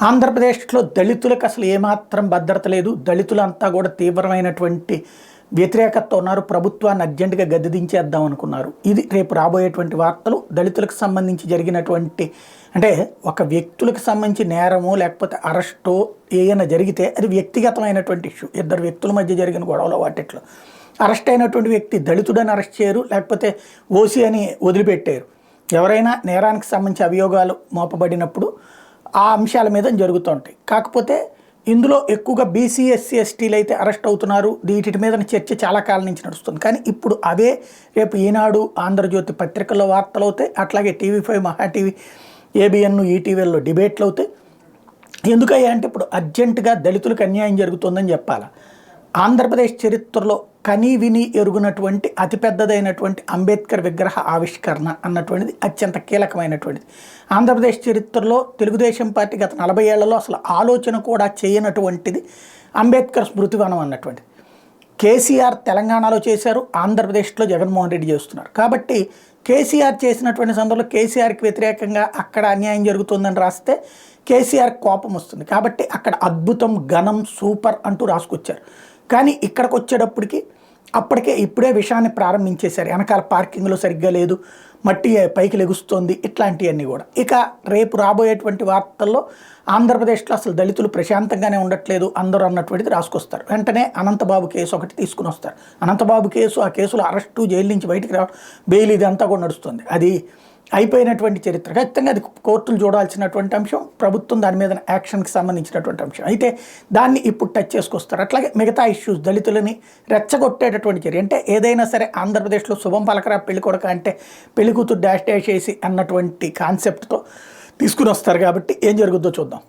ఆంధ్రప్రదేశ్లో దళితులకు అసలు ఏమాత్రం భద్రత లేదు. దళితులంతా కూడా తీవ్రమైనటువంటి వ్యతిరేకతతో ఉన్నారు. ప్రభుత్వాన్ని అర్జెంటుగా గద్దెదించేద్దాం అనుకున్నారు. ఇది రేపు రాబోయేటువంటి వార్తలు. దళితులకు సంబంధించి జరిగినటువంటి అంటే ఒక వ్యక్తులకు సంబంధించి నేరమో లేకపోతే అరెస్టో ఏమైనా జరిగితే అది వ్యక్తిగతమైనటువంటి ఇష్యూ. ఇద్దరు వ్యక్తుల మధ్య జరిగిన గొడవలో వాటిట్లో అరెస్ట్ అయినటువంటి వ్యక్తి దళితుడని అరెస్ట్ చేయరు, లేకపోతే ఓసీ అని వదిలిపెట్టారు. ఎవరైనా నేరానికి సంబంధించి అభియోగాలు మోపబడినప్పుడు ఆ అంశాల మీద జరుగుతుంటాయి. కాకపోతే ఇందులో ఎక్కువగా బీసీ ఎస్సీ ఎస్టీలు అయితే అరెస్ట్ అవుతున్నారు. వీటి మీద చర్చ చాలా కాలం నుంచి నడుస్తుంది. కానీ ఇప్పుడు అవే రేపు ఈనాడు, ఆంధ్రజ్యోతి పత్రికల్లో వార్తలు అవుతాయి. అట్లాగే టీవీ5, మహా టీవీ, ఏబిఎన్, ఈటీవీల్లో డిబేట్లు అవుతాయి. ఎందుకయ్యా అంటే ఇప్పుడు అర్జెంటుగా దళితులకు అన్యాయం జరుగుతుందని చెప్పాలి. ఆంధ్రప్రదేశ్ చరిత్రలో కనీ విని ఎరుగునటువంటి అతిపెద్దదైనటువంటి అంబేద్కర్ విగ్రహ ఆవిష్కరణ అన్నటువంటిది అత్యంత కీలకమైనటువంటిది. ఆంధ్రప్రదేశ్ చరిత్రలో తెలుగుదేశం పార్టీ గత 40 ఏళ్లలో అసలు ఆలోచన కూడా చేయనటువంటిది అంబేద్కర్ స్మృతివనం అన్నటువంటిది. కేసీఆర్ తెలంగాణలో చేశారు, ఆంధ్రప్రదేశ్లో జగన్మోహన్ రెడ్డి చేస్తున్నారు. కాబట్టి కేసీఆర్ చేసినటువంటి సందర్భంలో కేసీఆర్కి వ్యతిరేకంగా అక్కడ అన్యాయం జరుగుతుందని రాస్తే కేసీఆర్ కోపం వస్తుంది. కాబట్టి అక్కడ అద్భుతం, ఘనం, సూపర్ అంటూ రాసుకొచ్చారు. కానీ ఇక్కడికి వచ్చేటప్పటికి అప్పటికే ఇప్పుడే విషయాన్ని ప్రారంభించేశారు. వెనకాల పార్కింగ్లో సరిగ్గా లేదు, మట్టి పైకి లెగుస్తోంది, ఇట్లాంటివన్నీ కూడా. ఇక రేపు రాబోయేటువంటి వార్తల్లో ఆంధ్రప్రదేశ్లో అసలు దళితులు ప్రశాంతంగానే ఉండట్లేదు అందరూ అన్నటువంటిది రాసుకొస్తారు. వెంటనే అనంతబాబు కేసు ఒకటి తీసుకుని వస్తారు. అనంతబాబు కేసు, ఆ కేసులో అరెస్టు, జైలు నుంచి బయటికి రావడం, బెయిల్, ఇదంతా కూడా నడుస్తుంది. అది అయిపోయినటువంటి చరిత్ర. ఖచ్చితంగా అది కోర్టులు చూడాల్సినటువంటి అంశం. ప్రభుత్వం దాని మీద యాక్షన్కి సంబంధించినటువంటి అంశం. అయితే దాన్ని ఇప్పుడు టచ్ చేసుకొస్తారు. అట్లాగే మిగతా ఇష్యూస్ దళితులని రెచ్చగొట్టేటటువంటి చర్య. అంటే ఏదైనా సరే ఆంధ్రప్రదేశ్లో శుభం పలకరా పెళ్లి కొడక అంటే పెళ్లి కూతురు డాష్ డాష్ వేసి అన్నటువంటి కాన్సెప్ట్తో తీసుకుని వస్తారు. కాబట్టి ఏం జరుగుద్దో చూద్దాం.